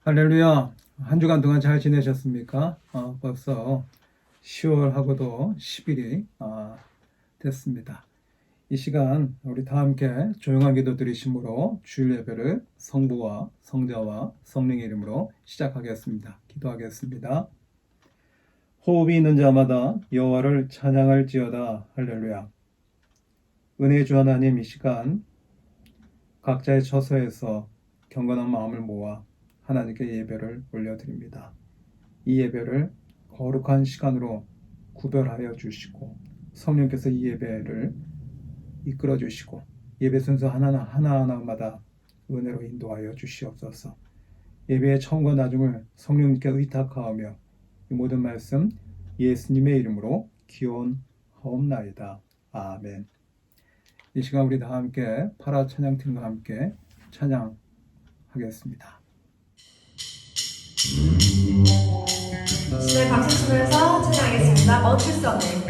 할렐루야. 한 주간 동안 잘 지내셨습니까? 벌써 10월하고도 10일이 됐습니다. 이 시간 우리 다 함께 조용한 기도 드리심으로 주일 예배를 성부와 성자와 성령의 이름으로 시작하겠습니다. 기도하겠습니다. 호흡이 있는 자마다 여호와를 찬양할지어다. 할렐루야. 은혜의 주 하나님, 이 시간 각자의 처소에서 경건한 마음을 모아 하나님께 예배를 올려드립니다. 이 예배를 거룩한 시간으로 구별하여 주시고 성령께서 이 예배를 이끌어 주시고 예배 순서 하나하나마다 은혜로 인도하여 주시옵소서. 예배의 처음과 나중을 성령님께 의탁하오며 이 모든 말씀 예수님의 이름으로 기원하옵나이다. 아멘. 이 시간 우리 다 함께 파라 찬양팀과 함께 찬양하겠습니다. 시대 박수 치면서 찬양하겠습니다. 멈출 수 없는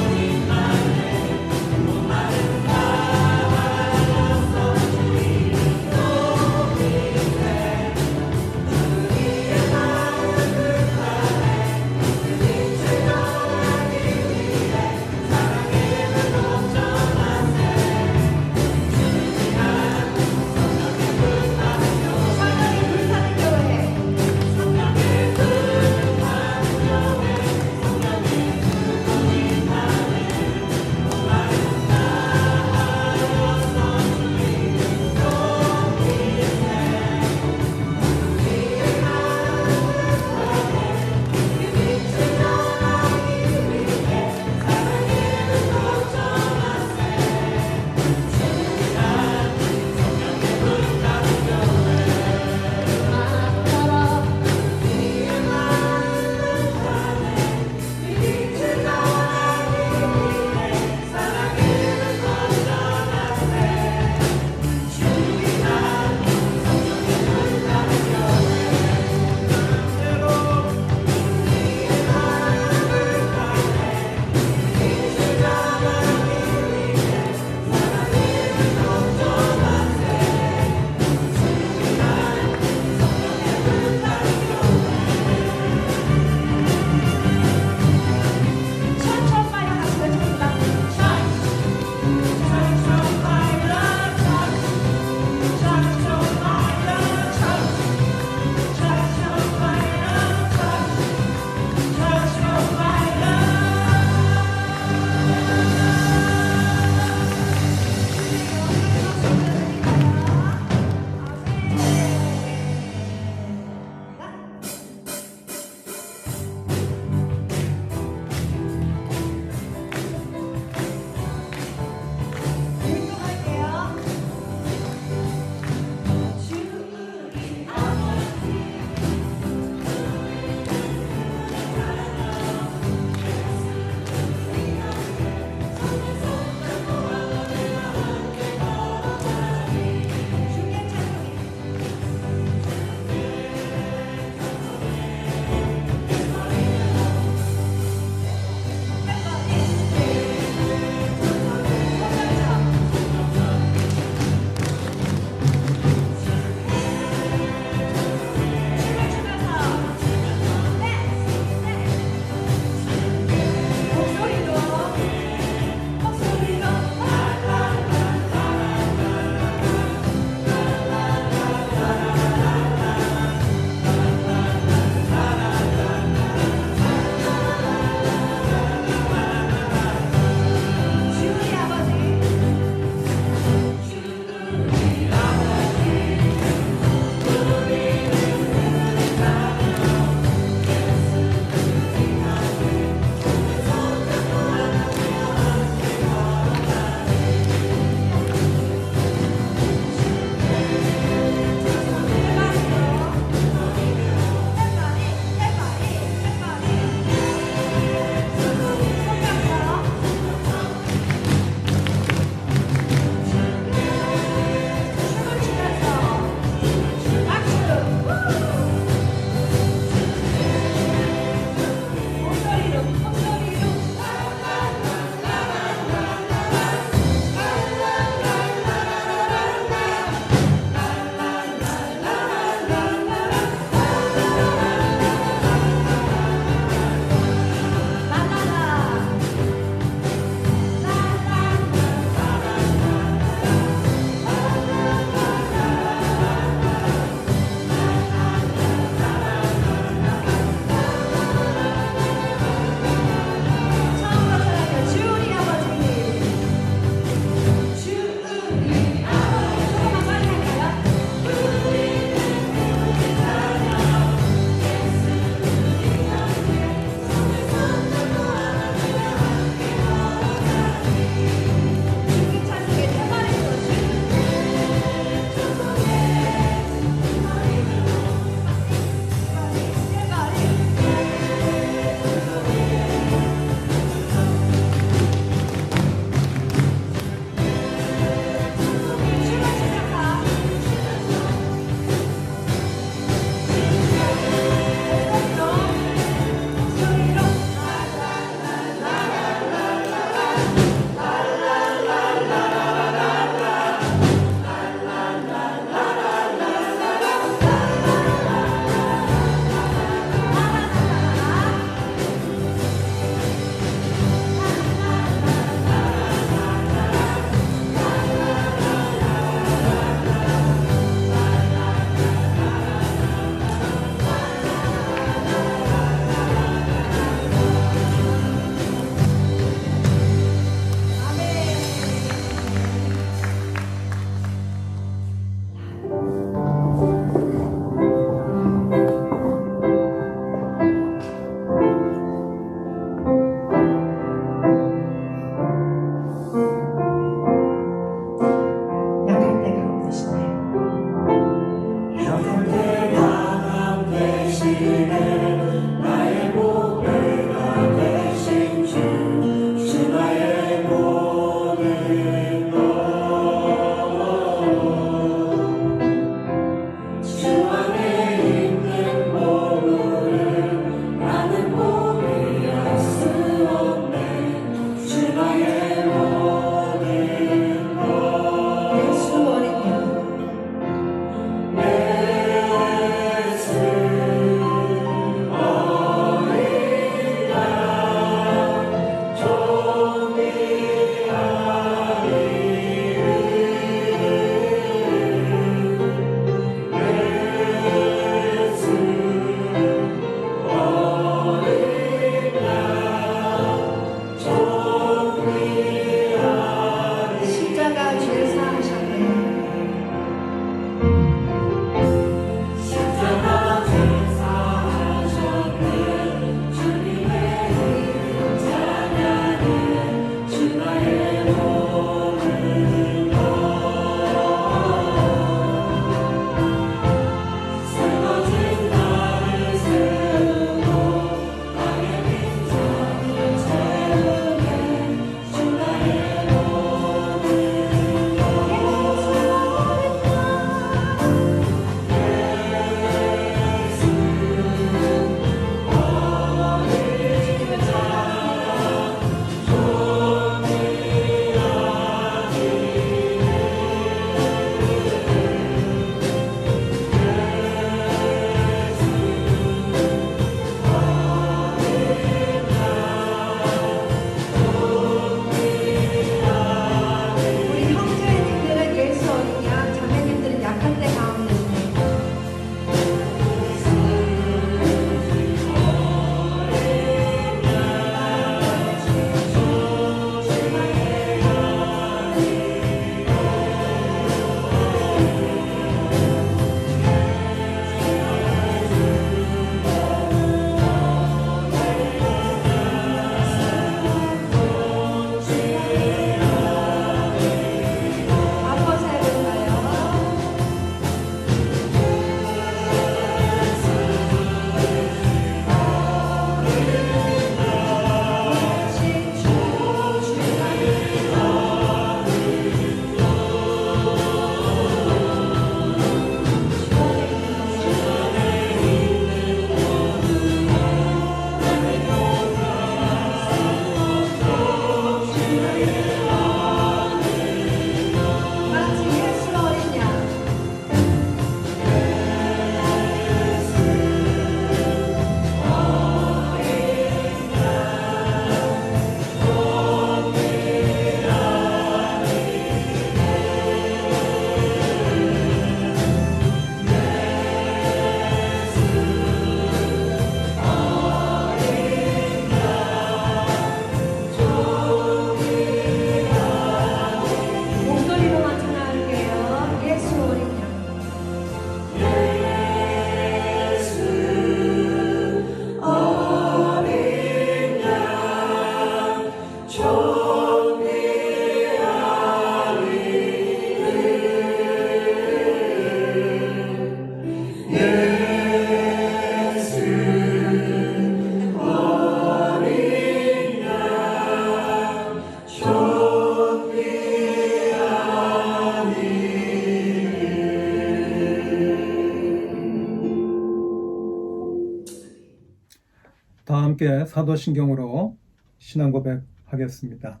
함께 사도신경으로 신앙 고백하겠습니다.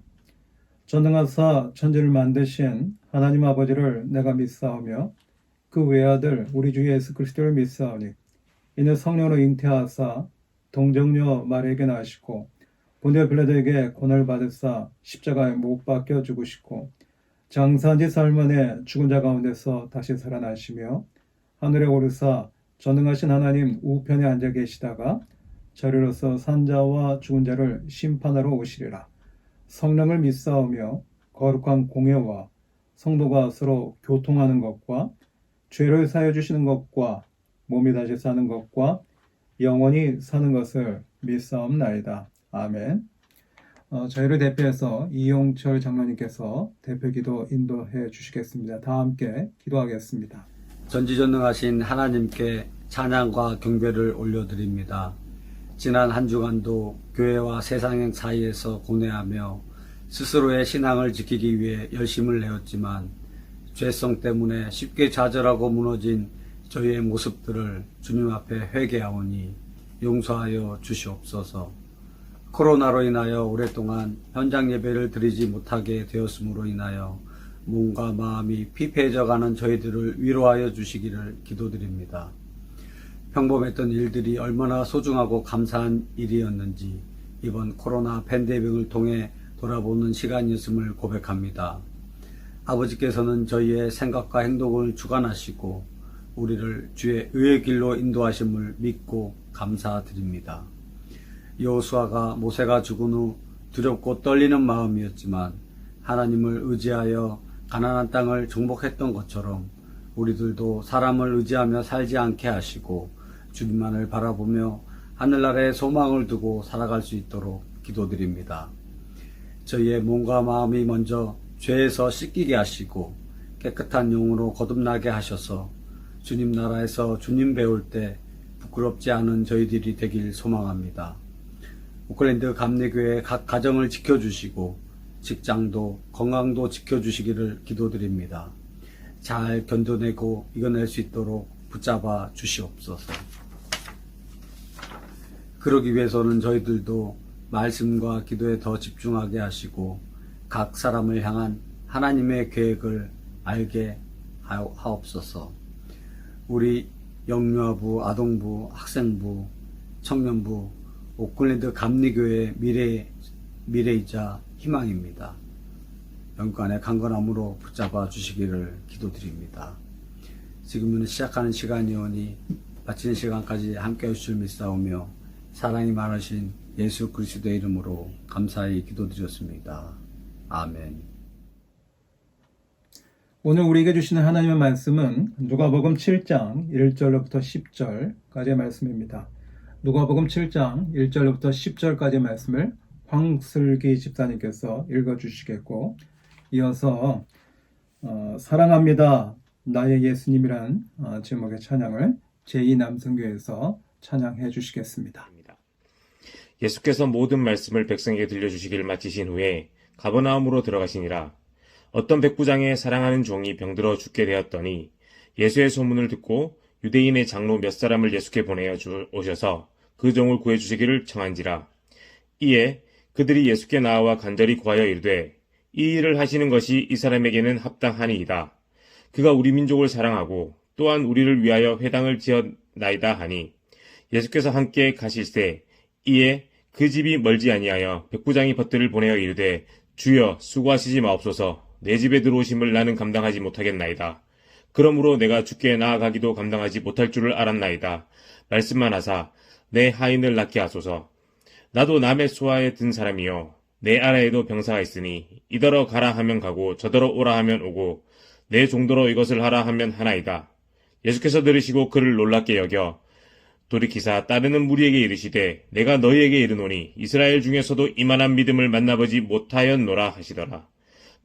전능하사 천지를 만드신 하나님 아버지를 내가 믿사오며 그 외아들 우리 주 예수 그리스도를 믿사오니 이는 성령으로 잉태하사 동정녀 마리에게 나시고 본디오 빌라도에게 고난을 받으사 십자가에 못 박혀 죽으시고 장사한지 사흘 만에 죽은 자 가운데서 다시 살아나시며 하늘에 오르사 전능하신 하나님 우편에 앉아 계시다가 저리로서 산자와 죽은 자를 심판하러 오시리라. 성령을 믿사오며 거룩한 공예와 성도가 서로 교통하는 것과 죄를 사해 주시는 것과 몸이 다시 사는 것과 영원히 사는 것을 믿사옵나이다. 아멘. 저희를 대표해서 이용철 장로님께서 대표기도 인도해 주시겠습니다. 다 함께 기도하겠습니다. 전지전능하신 하나님께 찬양과 경배를 올려드립니다. 지난 한 주간도 교회와 세상 사이에서 고뇌하며 스스로의 신앙을 지키기 위해 열심을 내었지만 죄성 때문에 쉽게 좌절하고 무너진 저희의 모습들을 주님 앞에 회개하오니 용서하여 주시옵소서. 코로나로 인하여 오랫동안 현장 예배를 드리지 못하게 되었으므로 인하여 몸과 마음이 피폐해져가는 저희들을 위로하여 주시기를 기도드립니다. 평범했던 일들이 얼마나 소중하고 감사한 일이었는지 이번 코로나 팬데믹을 통해 돌아보는 시간이었음을 고백합니다. 아버지께서는 저희의 생각과 행동을 주관하시고 우리를 주의 의의 길로 인도하심을 믿고 감사드립니다. 여호수아가 모세가 죽은 후 두렵고 떨리는 마음이었지만 하나님을 의지하여 가나안 땅을 정복했던 것처럼 우리들도 사람을 의지하며 살지 않게 하시고 주님만을 바라보며 하늘나라에 소망을 두고 살아갈 수 있도록 기도드립니다. 저희의 몸과 마음이 먼저 죄에서 씻기게 하시고 깨끗한 영으로 거듭나게 하셔서 주님 나라에서 주님 배울 때 부끄럽지 않은 저희들이 되길 소망합니다. 오클랜드 감리교회 각 가정을 지켜주시고 직장도 건강도 지켜주시기를 기도드립니다. 잘 견뎌내고 이겨낼 수 있도록 붙잡아 주시옵소서. 그러기 위해서는 저희들도 말씀과 기도에 더 집중하게 하시고 각 사람을 향한 하나님의 계획을 알게 하옵소서. 우리 영유아부, 아동부, 학생부, 청년부, 오클랜드 감리교회의 미래이자 희망입니다. 영관의 강건함으로 붙잡아 주시기를 기도드립니다. 지금은 시작하는 시간이오니 마치는 시간까지 함께 해주실 믿사오며 사랑이 많으신 예수 그리스도의 이름으로 감사히 기도드렸습니다. 아멘. 오늘 우리에게 주시는 하나님의 말씀은 누가복음 7장 1절로부터 10절까지의 말씀입니다. 누가복음 7장 1절로부터 10절까지의 말씀을 황슬기 집사님께서 읽어주시겠고 이어서 사랑합니다 나의 예수님이란 제목의 찬양을 제2남성교회에서 찬양해 주시겠습니다. 예수께서 모든 말씀을 백성에게 들려주시기를 마치신 후에 가버나움으로 들어가시니라. 어떤 백부장의 사랑하는 종이 병들어 죽게 되었더니 예수의 소문을 듣고 유대인의 장로 몇 사람을 예수께 보내어 오셔서 그 종을 구해주시기를 청한지라. 이에 그들이 예수께 나와 간절히 구하여 이르되 이 일을 하시는 것이 이 사람에게는 합당하니이다. 그가 우리 민족을 사랑하고 또한 우리를 위하여 회당을 지었나이다 하니 예수께서 함께 가실새 이에 그 집이 멀지 아니하여 백부장이 벗들을 보내어 이르되 주여 수고하시지 마옵소서. 내 집에 들어오심을 나는 감당하지 못하겠나이다. 그러므로 내가 주께 나아가기도 감당하지 못할 줄을 알았나이다. 말씀만 하사 내 하인을 낫게 하소서. 나도 남의 수하에 든 사람이요 내 아래에도 병사가 있으니 이더러 가라 하면 가고 저더러 오라 하면 오고 내 종도로 이것을 하라 하면 하나이다. 예수께서 들으시고 그를 놀랍게 여겨 돌이키사 따르는 무리에게 이르시되 내가 너희에게 이르노니 이스라엘 중에서도 이만한 믿음을 만나보지 못하였노라 하시더라.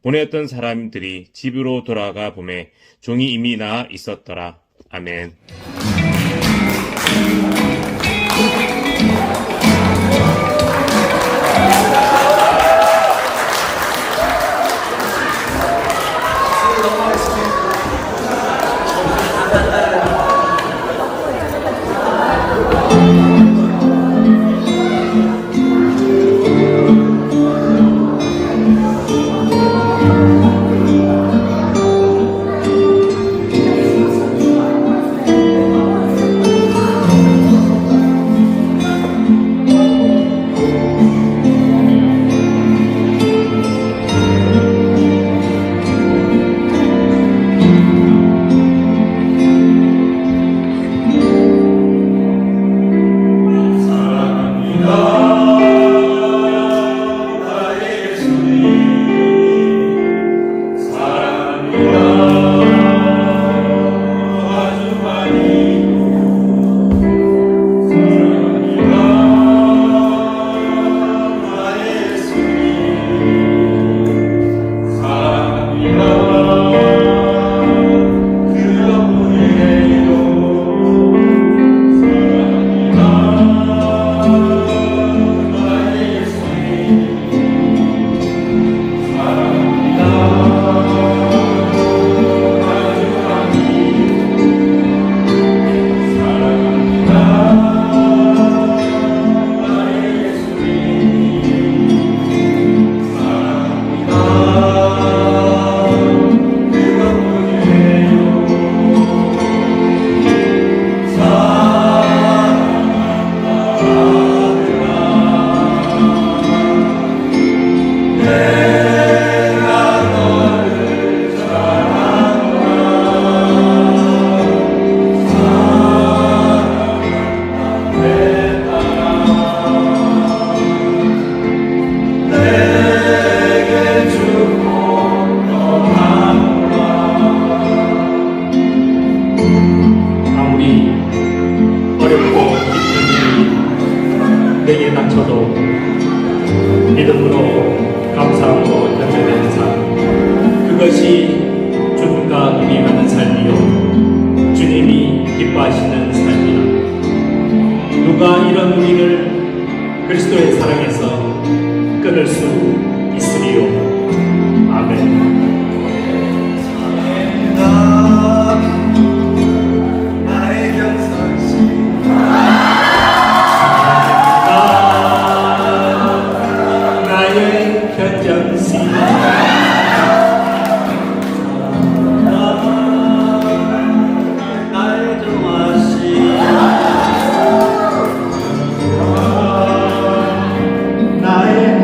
보내었던 사람들이 집으로 돌아가 보매 종이 이미 나아 있었더라. 아멘. 누가 이런 우리를 그리스도의 사랑에서 끊을 수 있으리요. 아멘. 나의 견장시 나의 정화시 나의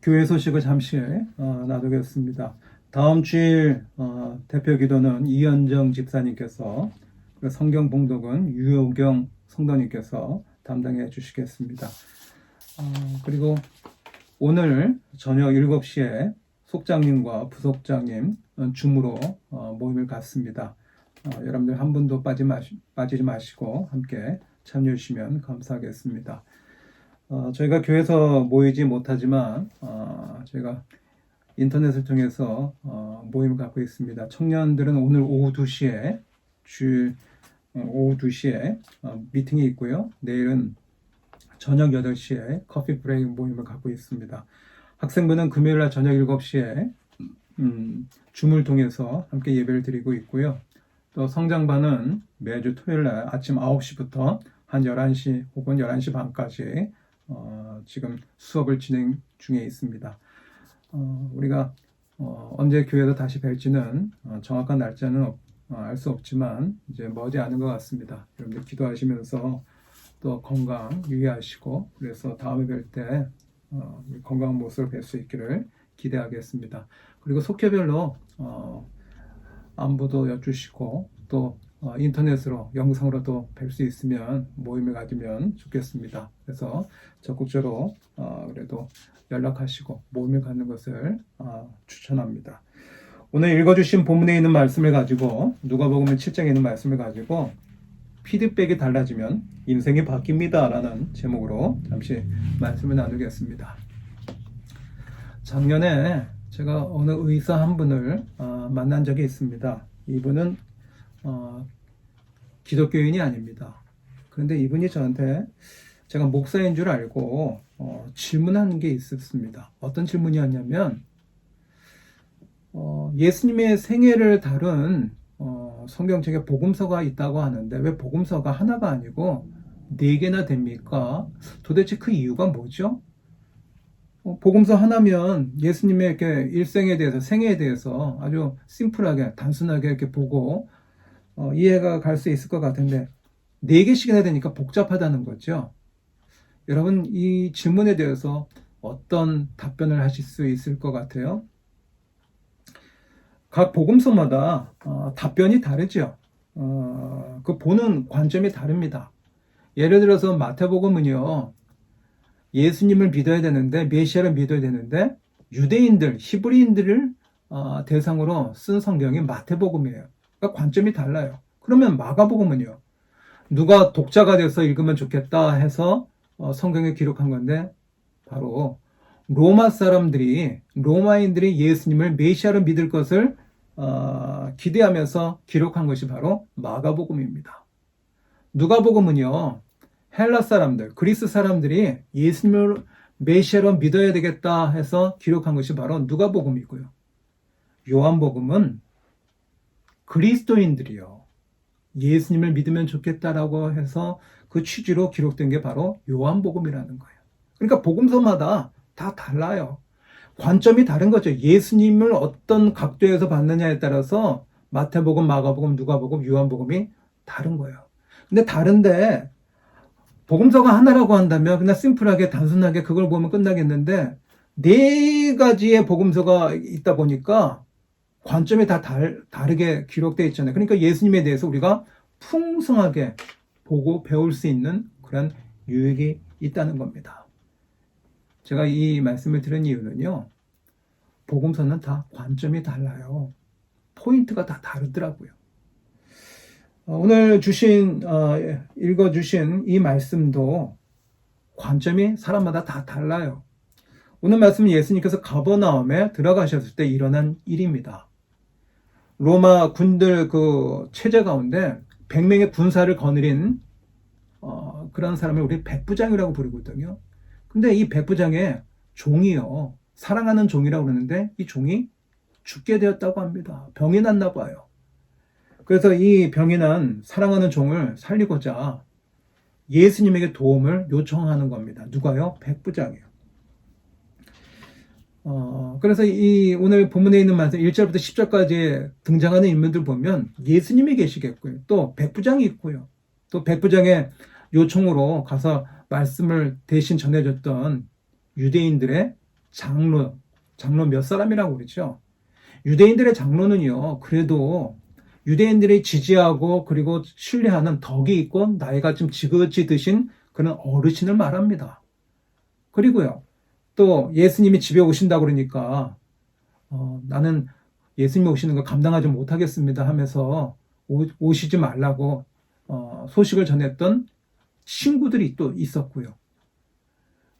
교회 소식을 잠시 나누겠습니다. 다음 주일 대표 기도는 이현정 집사님께서, 성경 봉독은 유효경 성도님께서 담당해 주시겠습니다. 그리고 오늘 저녁 7시에 속장님과 부속장님 줌으로 모임을 갖습니다. 여러분들 한 분도 빠지지 마시고 함께 참여해 주시면 감사하겠습니다. 저희가 교회에서 모이지 못하지만 저희가 인터넷을 통해서 모임을 갖고 있습니다. 청년들은 오늘 오후 2시에 오후 2시에 미팅이 있고요. 내일은 저녁 8시에 커피 브레이크 모임을 갖고 있습니다. 학생부는 금요일날 저녁 7시에 줌을 통해서 함께 예배를 드리고 있고요. 또 성장반은 매주 토요일날 아침 9시부터 한 11시 혹은 11시 반까지 지금 수업을 진행 중에 있습니다. 우리가 언제 교회에서 다시 뵐지는 정확한 날짜는 알 수 없지만 이제 머지 않은 것 같습니다. 여러분들 기도하시면서 또 건강 유의하시고, 그래서 다음에 뵐 때 건강한 모습을 뵐 수 있기를 기대하겠습니다. 그리고 속회별로 안부도 여쭈시고 또 인터넷으로 영상으로도 뵐 수 있으면 모임을 가지면 좋겠습니다. 그래서 적극적으로 그래도 연락하시고 모임을 갖는 것을 추천합니다. 오늘 읽어주신 본문에 있는 말씀을 가지고, 누가복음 7장에 있는 말씀을 가지고 피드백이 달라지면 인생이 바뀝니다 라는 제목으로 잠시 말씀을 나누겠습니다. 작년에 제가 어느 의사 한 분을 만난 적이 있습니다. 이분은 기독교인이 아닙니다. 그런데 이분이 저한테 제가 목사인 줄 알고 질문한 게 있었습니다. 어떤 질문이었냐면 예수님의 생애를 다룬 성경책에 복음서가 있다고 하는데 왜 복음서가 하나가 아니고 4개나 됩니까? 도대체 그 이유가 뭐죠? 복음서 하나면 예수님의 이렇게 일생에 대해서, 생애에 대해서 아주 심플하게, 단순하게 이렇게 보고 이해가 갈 수 있을 것 같은데 4개씩이나 되니까 복잡하다는 거죠. 여러분, 이 질문에 대해서 어떤 답변을 하실 수 있을 것 같아요? 각 복음서마다 답변이 다르죠. 그 보는 관점이 다릅니다. 예를 들어서 마태복음은요, 예수님을 믿어야 되는데, 메시아를 믿어야 되는데 유대인들, 히브리인들을 대상으로 쓴 성경이 마태복음이에요. 그러니까 관점이 달라요. 그러면 마가복음은요, 누가 독자가 돼서 읽으면 좋겠다 해서 성경에 기록한 건데, 바로 로마 사람들이, 로마인들이 예수님을 메시아로 믿을 것을 기대하면서 기록한 것이 바로 마가복음입니다. 누가복음은요, 헬라 사람들, 그리스 사람들이 예수님을 메시아로 믿어야 되겠다 해서 기록한 것이 바로 누가복음이고요. 요한복음은 그리스도인들이요. 예수님을 믿으면 좋겠다라고 해서 그 취지로 기록된 게 바로 요한복음이라는 거예요. 그러니까 복음서마다 다 달라요. 관점이 다른 거죠. 예수님을 어떤 각도에서 봤느냐에 따라서 마태복음, 마가복음, 누가복음, 요한복음이 다른 거예요. 근데 다른데 복음서가 하나라고 한다면 그냥 심플하게 단순하게 그걸 보면 끝나겠는데 네 가지의 복음서가 있다 보니까 관점이 다 다르게 기록되어 있잖아요. 그러니까 예수님에 대해서 우리가 풍성하게 보고 배울 수 있는 그런 유익이 있다는 겁니다. 제가 이 말씀을 드린 이유는요. 복음서는 다 관점이 달라요. 포인트가 다 다르더라고요. 오늘 읽어주신 이 말씀도 관점이 사람마다 다 달라요. 오늘 말씀은 예수님께서 가버나움에 들어가셨을 때 일어난 일입니다. 로마 군들 그 체제 가운데 100명의 군사를 거느린 그런 사람을 우리 백부장이라고 부르거든요. 근데 이 백부장의 종이요. 사랑하는 종이라고 그러는데 이 종이 죽게 되었다고 합니다. 병이 났나 봐요. 그래서 이 병이 난 사랑하는 종을 살리고자 예수님에게 도움을 요청하는 겁니다. 누가요? 백부장이요. 그래서 이 오늘 본문에 있는 말씀 1절부터 10절까지 등장하는 인물들 보면 예수님이 계시겠고요. 또 백부장이 있고요. 또 백부장의 요청으로 가서 말씀을 대신 전해줬던 유대인들의 장로 몇 사람이라고 그러죠. 유대인들의 장로는요, 그래도 유대인들이 지지하고 그리고 신뢰하는 덕이 있고 나이가 좀 지긋이 드신 그런 어르신을 말합니다. 그리고요, 또 예수님이 집에 오신다고 그러니까 나는 예수님이 오시는 걸 감당하지 못하겠습니다 하면서 오시지 말라고 소식을 전했던 친구들이 또 있었고요.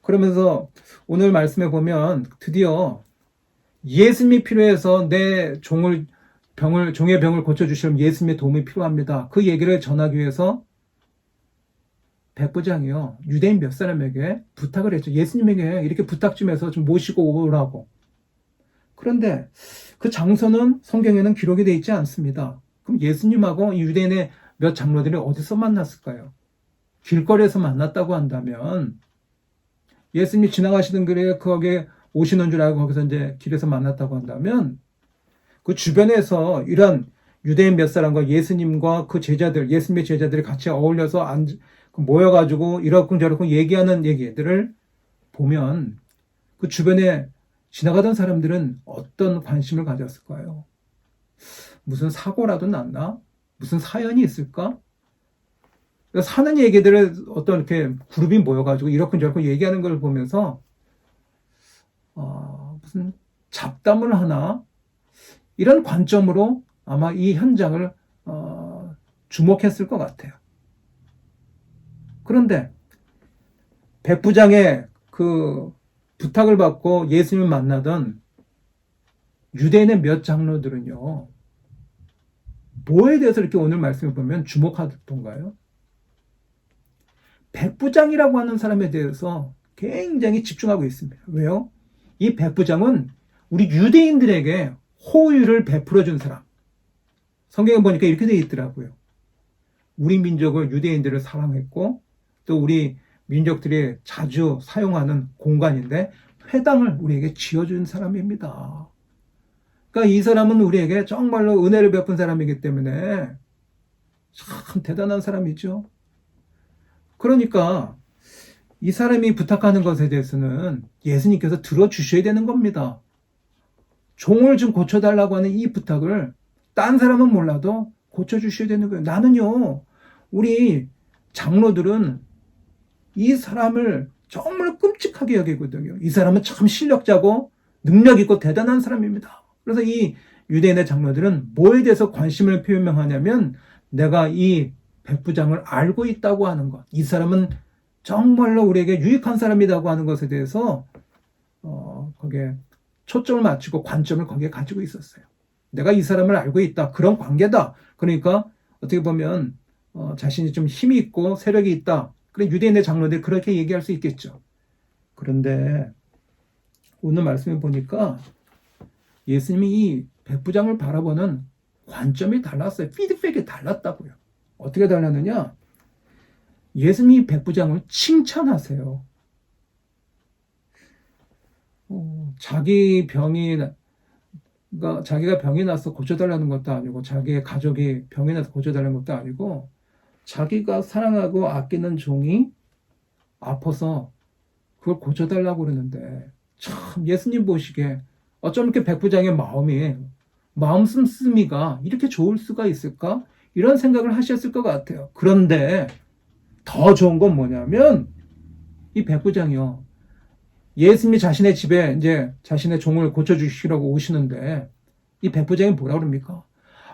그러면서 오늘 말씀에 보면 드디어 예수님이 필요해서 내 종의 병을 고쳐주시려면 예수님의 도움이 필요합니다. 그 얘기를 전하기 위해서 백부장이요. 유대인 몇 사람에게 부탁을 했죠. 예수님에게 이렇게 부탁 좀 해서 좀 모시고 오라고. 그런데 그 장소는 성경에는 기록이 되어 있지 않습니다. 그럼 예수님하고 이 유대인의 몇 장로들이 어디서 만났을까요? 길거리에서 만났다고 한다면 예수님이 지나가시던 길에 거기에 오시는 줄 알고 거기서 이제 길에서 만났다고 한다면 그 주변에서 이런 유대인 몇 사람과 예수님과 그 제자들, 예수님의 제자들이 같이 어울려서 모여가지고 이러쿵 저러쿵 얘기하는 얘기들을 보면 그 주변에 지나가던 사람들은 어떤 관심을 가졌을까요? 무슨 사고라도 났나? 무슨 사연이 있을까? 사는 얘기들을 어떤 이렇게 그룹이 모여가지고 이러쿵 저러쿵 얘기하는 걸 보면서 무슨 잡담을 하나? 이런 관점으로 아마 이 현장을 주목했을 것 같아요. 그런데 백부장의 그 부탁을 받고 예수님을 만나던 유대인의 몇 장로들은요, 뭐에 대해서 이렇게 오늘 말씀을 보면 주목하던가요? 백부장이라고 하는 사람에 대해서 굉장히 집중하고 있습니다. 왜요? 이 백부장은 우리 유대인들에게 호의를 베풀어준 사람. 성경에 보니까 이렇게 되어 있더라고요. 우리 민족을, 유대인들을 사랑했고 또 우리 민족들이 자주 사용하는 공간인데 회당을 우리에게 지어준 사람입니다. 그러니까 이 사람은 우리에게 정말로 은혜를 베푼 사람이기 때문에 참 대단한 사람이죠. 그러니까 이 사람이 부탁하는 것에 대해서는 예수님께서 들어주셔야 되는 겁니다. 종을 좀 고쳐달라고 하는 이 부탁을 딴 사람은 몰라도 고쳐주셔야 되는 거예요. 나는요, 우리 장로들은 이 사람을 정말 끔찍하게 여기거든요. 이 사람은 참 실력자고 능력 있고 대단한 사람입니다. 그래서 이 유대인의 장로들은 뭐에 대해서 관심을 표명하냐면 내가 이 백부장을 알고 있다고 하는 것. 이 사람은 정말로 우리에게 유익한 사람이라고 하는 것에 대해서 거기에 초점을 맞추고 관점을 거기에 가지고 있었어요. 내가 이 사람을 알고 있다. 그런 관계다. 그러니까 어떻게 보면 자신이 좀 힘이 있고 세력이 있다. 그래, 유대인의 장로들이 그렇게 얘기할 수 있겠죠. 그런데 오늘 말씀을 보니까 예수님이 이 백부장을 바라보는 관점이 달랐어요. 피드백이 달랐다고요. 어떻게 달랐느냐? 예수님이 백부장을 칭찬하세요. 자기가 병이 나서 고쳐달라는 것도 아니고, 자기의 가족이 병이 나서 고쳐달라는 것도 아니고, 자기가 사랑하고 아끼는 종이 아파서 그걸 고쳐달라고 그러는데, 참 예수님 보시기에 어쩜 이렇게 백부장의 마음 씀씀이가 이렇게 좋을 수가 있을까? 이런 생각을 하셨을 것 같아요. 그런데 더 좋은 건 뭐냐면, 이 백부장이요, 예수님이 자신의 집에 이제 자신의 종을 고쳐주시라고 오시는데, 이 백부장이 뭐라 그럽니까?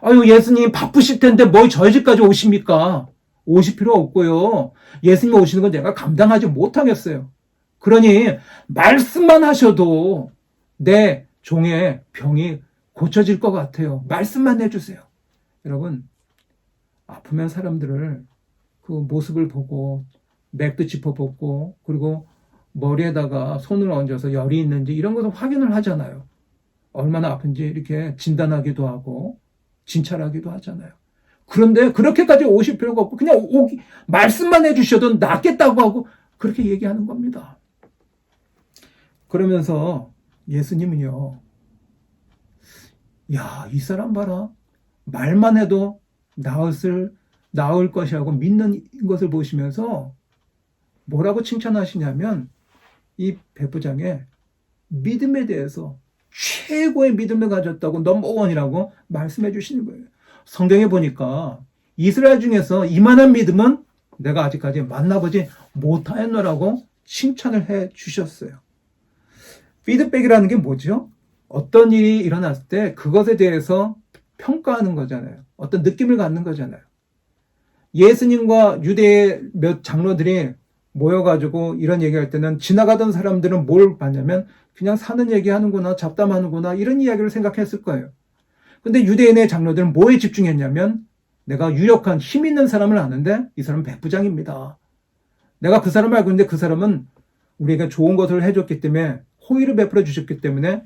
아유, 예수님 바쁘실 텐데 뭐 저희 집까지 오십니까? 오실 필요 없고요. 예수님이 오시는 건 내가 감당하지 못하겠어요. 그러니 말씀만 하셔도 내 종의 병이 고쳐질 것 같아요. 말씀만 해주세요. 여러분, 아프면 사람들을 그 모습을 보고 맥도 짚어보고, 그리고 머리에다가 손을 얹어서 열이 있는지 이런 것을 확인을 하잖아요. 얼마나 아픈지 이렇게 진단하기도 하고 진찰하기도 하잖아요. 그런데 그렇게까지 오실 필요가 없고 그냥 말씀만 해주셔도 낫겠다고 하고 그렇게 얘기하는 겁니다. 그러면서 예수님은요, 야, 이 사람 봐라. 말만 해도 나을 것이라고 믿는 것을 보시면서 뭐라고 칭찬하시냐면, 이 백부장의 믿음에 대해서 최고의 믿음을 가졌다고, 넘버원이라고 말씀해 주시는 거예요. 성경에 보니까 이스라엘 중에서 이만한 믿음은 내가 아직까지 만나보지 못하였노라고 칭찬을 해 주셨어요. 피드백이라는 게 뭐죠? 어떤 일이 일어났을 때 그것에 대해서 평가하는 거잖아요. 어떤 느낌을 갖는 거잖아요. 예수님과 유대의 몇 장로들이 모여가지고 이런 얘기할 때는 지나가던 사람들은 뭘 봤냐면 그냥 사는 얘기하는구나, 잡담하는구나, 이런 이야기를 생각했을 거예요. 근데 유대인의 장로들은 뭐에 집중했냐면, 내가 유력한 힘 있는 사람을 아는데 이 사람은 백부장입니다. 내가 그 사람을 알고 있는데 그 사람은 우리에게 좋은 것을 해줬기 때문에, 호의를 베풀어 주셨기 때문에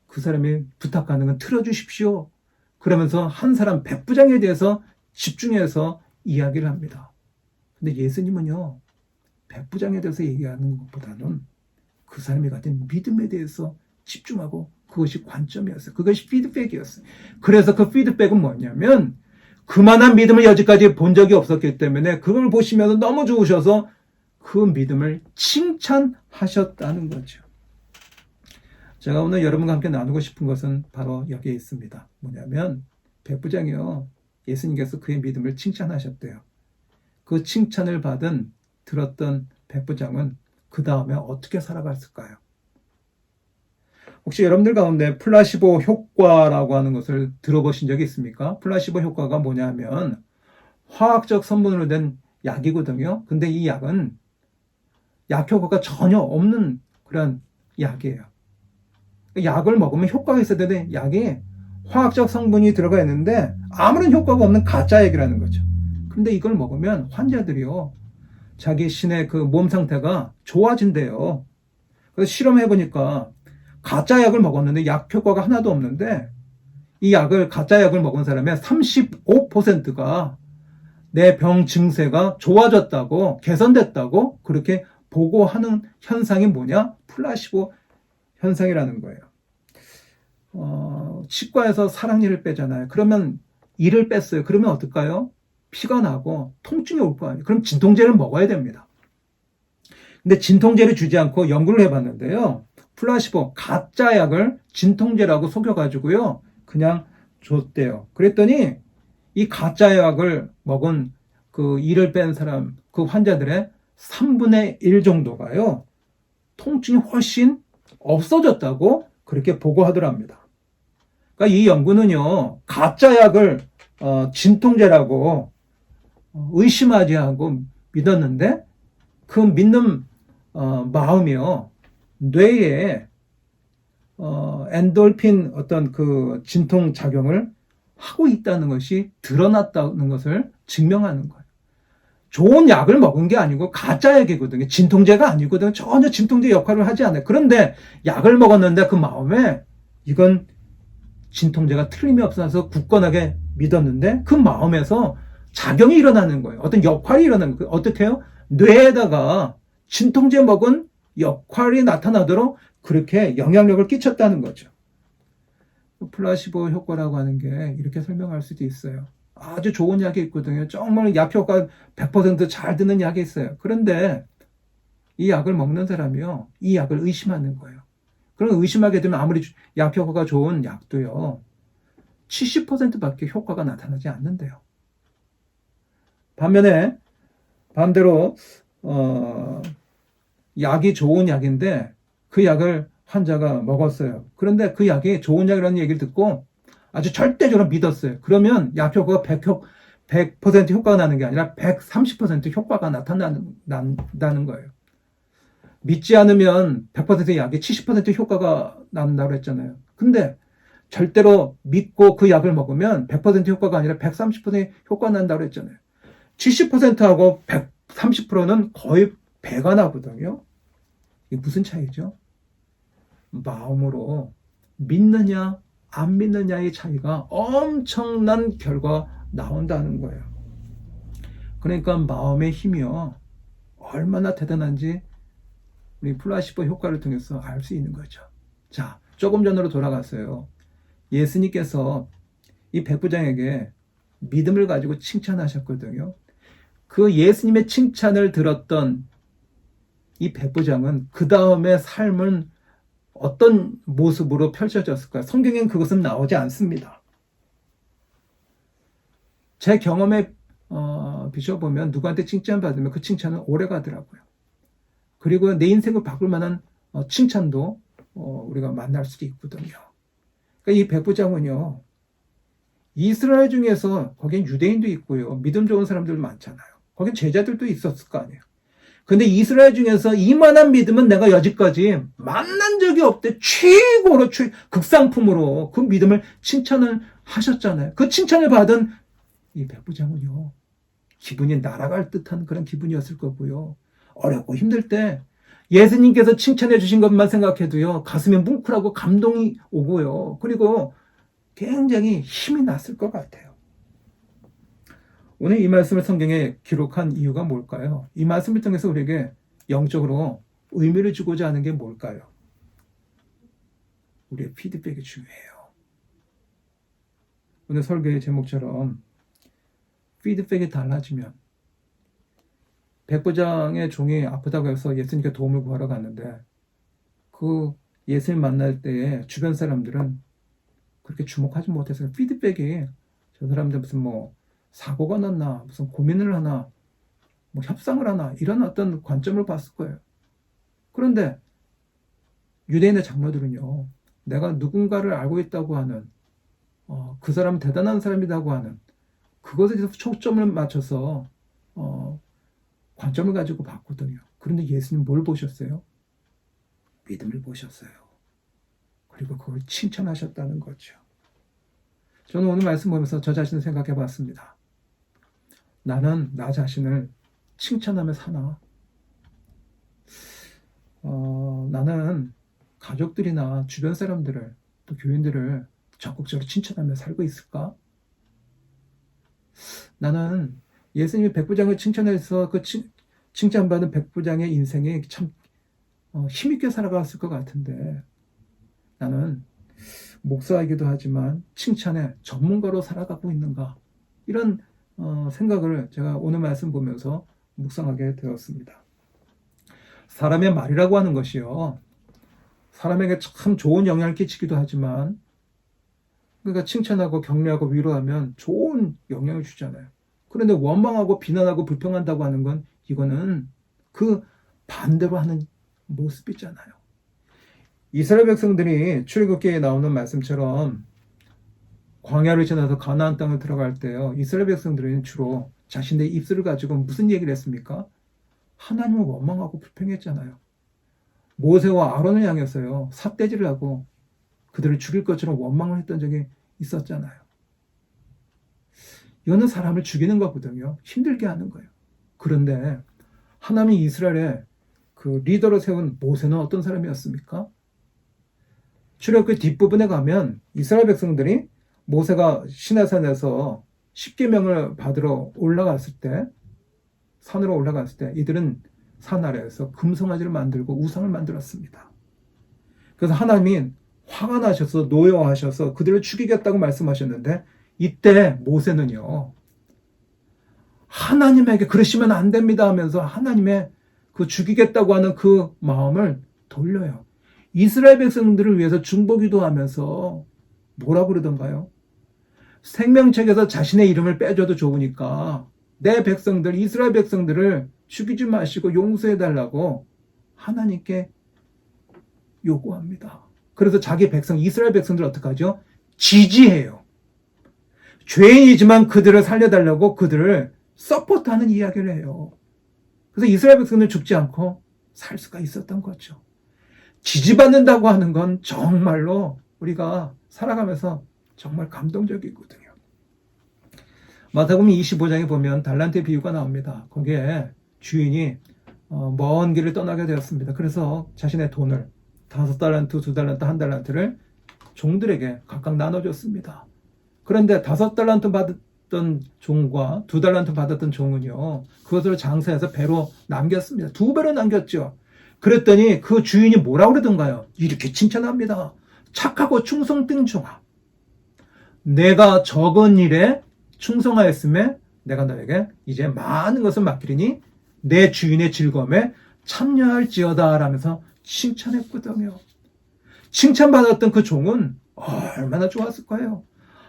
그 사람이 부탁하는 건 틀어주십시오. 그러면서 한 사람 백부장에 대해서 집중해서 이야기를 합니다. 근데 예수님은요, 백부장에 대해서 얘기하는 것보다는 그 사람이 가진 믿음에 대해서 집중하고, 그것이 관점이었어요. 그것이 피드백이었어요. 그래서 그 피드백은 뭐냐면, 그만한 믿음을 여지까지 본 적이 없었기 때문에 그걸 보시면서 너무 좋으셔서 그 믿음을 칭찬하셨다는 거죠. 제가 오늘 여러분과 함께 나누고 싶은 것은 바로 여기에 있습니다. 뭐냐면, 백부장이요, 예수님께서 그의 믿음을 칭찬하셨대요. 그 칭찬을 들었던 백부장은 그 다음에 어떻게 살아갔을까요? 혹시 여러분들 가운데 플라시보 효과라고 하는 것을 들어보신 적이 있습니까? 플라시보 효과가 뭐냐면 화학적 성분으로 된 약이거든요. 근데 이 약은 약 효과가 전혀 없는 그런 약이에요. 약을 먹으면 효과가 있어야 되는데 약이 화학적 성분이 들어가 있는데 아무런 효과가 없는 가짜 약이라는 거죠. 근데 이걸 먹으면 환자들이요, 자기 신의 그 몸 상태가 좋아진대요. 그래서 실험해보니까 가짜 약을 먹었는데 약 효과가 하나도 없는데, 이 가짜 약을 먹은 사람의 35%가 내 병 증세가 좋아졌다고, 개선됐다고 그렇게 보고하는 현상이 뭐냐? 플라시보 현상이라는 거예요. 치과에서 사랑니를 빼잖아요. 그러면 이를 뺐어요. 그러면 어떨까요? 피가 나고 통증이 올 거 아니에요. 그럼 진통제를 먹어야 됩니다. 근데 진통제를 주지 않고 연구를 해봤는데요, 플라시보, 가짜 약을 진통제라고 속여가지고요, 그냥 줬대요. 그랬더니 이 가짜 약을 먹은 그 이를 뺀 사람, 그 환자들의 3분의 1 정도가요, 통증이 훨씬 없어졌다고 그렇게 보고하더랍니다. 그러니까 이 연구는요, 가짜 약을 진통제라고 의심하지 않고 믿었는데, 그 믿는 마음이요, 뇌에 엔돌핀 어떤 그 진통 작용을 하고 있다는 것이 드러났다는 것을 증명하는 거예요. 좋은 약을 먹은 게 아니고 가짜 약이거든요. 진통제가 아니거든요. 전혀 진통제 역할을 하지 않아요. 그런데 약을 먹었는데 그 마음에 이건 진통제가 틀림이 없어서 굳건하게 믿었는데 그 마음에서 작용이 일어나는 거예요. 어떤 역할이 일어나는 거예요. 어떻게 해요? 뇌에다가 진통제 먹은 역할이 나타나도록 그렇게 영향력을 끼쳤다는 거죠. 플라시보 효과라고 하는 게 이렇게 설명할 수도 있어요. 아주 좋은 약이 있거든요. 정말 약 효과 100%잘 드는 약이 있어요. 그런데 이 약을 먹는 사람이요, 이 약을 의심하는 거예요. 그럼 의심하게 되면 아무리 약 효과가 좋은 약도요, 70%밖에 효과가 나타나지 않는데요. 반대로 약이 좋은 약인데 그 약을 환자가 먹었어요. 그런데 그 약이 좋은 약이라는 얘기를 듣고 아주 절대적으로 믿었어요. 그러면 약 효과가 100% 효과가 나는 게 아니라 130% 효과가 나타난다는 거예요. 믿지 않으면 100% 약이 70% 효과가 난다고 했잖아요. 근데 절대로 믿고 그 약을 먹으면 100% 효과가 아니라 130% 효과가 난다고 했잖아요. 70%하고 130%는 거의 배가 나거든요. 이게 무슨 차이죠? 마음으로 믿느냐 안 믿느냐의 차이가 엄청난 결과가 나온다는 거예요. 그러니까 마음의 힘이요, 얼마나 대단한지 우리 플라시보 효과를 통해서 알 수 있는 거죠. 자, 조금 전으로 돌아갔어요. 예수님께서 이 백부장에게 믿음을 가지고 칭찬하셨거든요. 그 예수님의 칭찬을 들었던 이 백부장은 그 다음에 삶은 어떤 모습으로 펼쳐졌을까요? 성경엔 그것은 나오지 않습니다. 제 경험에 비춰보면 누구한테 칭찬받으면 그 칭찬은 오래 가더라고요. 그리고 내 인생을 바꿀 만한 칭찬도 우리가 만날 수도 있거든요. 그러니까 이 백부장은요, 이스라엘 중에서 거긴 유대인도 있고요, 믿음 좋은 사람들 많잖아요. 거긴 제자들도 있었을 거 아니에요. 근데 이스라엘 중에서 이만한 믿음은 내가 여지까지 만난 적이 없대. 최고로 극상품으로 그 믿음을 칭찬을 하셨잖아요. 그 칭찬을 받은 이 백부장은요, 기분이 날아갈 듯한 그런 기분이었을 거고요. 어렵고 힘들 때 예수님께서 칭찬해 주신 것만 생각해도요, 가슴에 뭉클하고 감동이 오고요. 그리고 굉장히 힘이 났을 것 같아요. 오늘 이 말씀을 성경에 기록한 이유가 뭘까요? 이 말씀을 통해서 우리에게 영적으로 의미를 주고자 하는 게 뭘까요? 우리의 피드백이 중요해요. 오늘 설교의 제목처럼 피드백이 달라지면, 백부장의 종이 아프다고 해서 예수님께 도움을 구하러 갔는데 그 예수님 만날 때에 주변 사람들은 그렇게 주목하지 못해서 피드백이, 저 사람들 무슨 사고가 났나, 무슨 고민을 하나, 협상을 하나, 이런 어떤 관점을 봤을 거예요. 그런데 유대인의 장로들은요, 내가 누군가를 알고 있다고 하는, 그 사람은 대단한 사람이라고 하는 그것에 대해서 초점을 맞춰서 관점을 가지고 봤거든요. 그런데 예수님 뭘 보셨어요? 믿음을 보셨어요. 그리고 그걸 칭찬하셨다는 거죠. 저는 오늘 말씀 보면서 저 자신을 생각해 봤습니다. 나는 나 자신을 칭찬하며 사나? 나는 가족들이나 주변 사람들을, 또 교인들을 적극적으로 칭찬하며 살고 있을까? 나는 예수님이 백부장을 칭찬해서 그 칭찬받은 백부장의 인생에 참 힘있게 살아갔을 것 같은데, 나는 목사이기도 하지만 칭찬의 전문가로 살아가고 있는가? 이런 생각을 제가 오늘 말씀 보면서 묵상하게 되었습니다. 사람의 말이라고 하는 것이요, 사람에게 참 좋은 영향을 끼치기도 하지만, 그러니까 칭찬하고 격려하고 위로하면 좋은 영향을 주잖아요. 그런데 원망하고 비난하고 불평한다고 하는 건, 이거는 그 반대로 하는 모습이잖아요. 이스라엘 백성들이 출애굽기에 나오는 말씀처럼 광야를 지나서 가나안 땅을 들어갈 때요, 이스라엘 백성들은 주로 자신의 입술을 가지고 무슨 얘기를 했습니까? 하나님을 원망하고 불평했잖아요. 모세와 아론을 향해서요, 삿대질을 하고 그들을 죽일 것처럼 원망을 했던 적이 있었잖아요. 이거는 사람을 죽이는 거거든요. 힘들게 하는 거예요. 그런데 하나님이 이스라엘의 그 리더로 세운 모세는 어떤 사람이었습니까? 출애굽기 뒷부분에 가면 이스라엘 백성들이 모세가 시내산에서 십계명을 받으러 올라갔을 때, 산으로 올라갔을 때 이들은 산 아래에서 금송아지를 만들고 우상을 만들었습니다. 그래서 하나님이 화가 나셔서 노여하셔서 그들을 죽이겠다고 말씀하셨는데, 이때 모세는요, 하나님에게 그러시면 안 됩니다 하면서 하나님의 그 죽이겠다고 하는 그 마음을 돌려요. 이스라엘 백성들을 위해서 중보기도 하면서 뭐라고 그러던가요? 생명책에서 자신의 이름을 빼줘도 좋으니까 내 백성들, 이스라엘 백성들을 죽이지 마시고 용서해달라고 하나님께 요구합니다. 그래서 자기 백성, 이스라엘 백성들 어떡하죠? 지지해요. 죄인이지만 그들을 살려달라고 그들을 서포트하는 이야기를 해요. 그래서 이스라엘 백성들은 죽지 않고 살 수가 있었던 거죠. 지지받는다고 하는 건 정말로 우리가 살아가면서 정말 감동적이거든요. 마태복음 25장에 보면 달란트의 비유가 나옵니다. 거기에 주인이 먼 길을 떠나게 되었습니다. 그래서 자신의 돈을 5달란트, 2달란트, 1달란트를 종들에게 각각 나눠줬습니다. 그런데 5달란트 받았던 종과 2달란트 받았던 종은요, 그것을 장사해서 배로 남겼습니다. 2배로 남겼죠. 그랬더니 그 주인이 뭐라고 그러던가요? 이렇게 칭찬합니다. 착하고 충성된 종아, 내가 적은 일에 충성하였음에 내가 너에게 이제 많은 것을 맡기리니 내 주인의 즐거움에 참여할지어다 라면서 칭찬했거든요. 칭찬받았던 그 종은 얼마나 좋았을 거예요.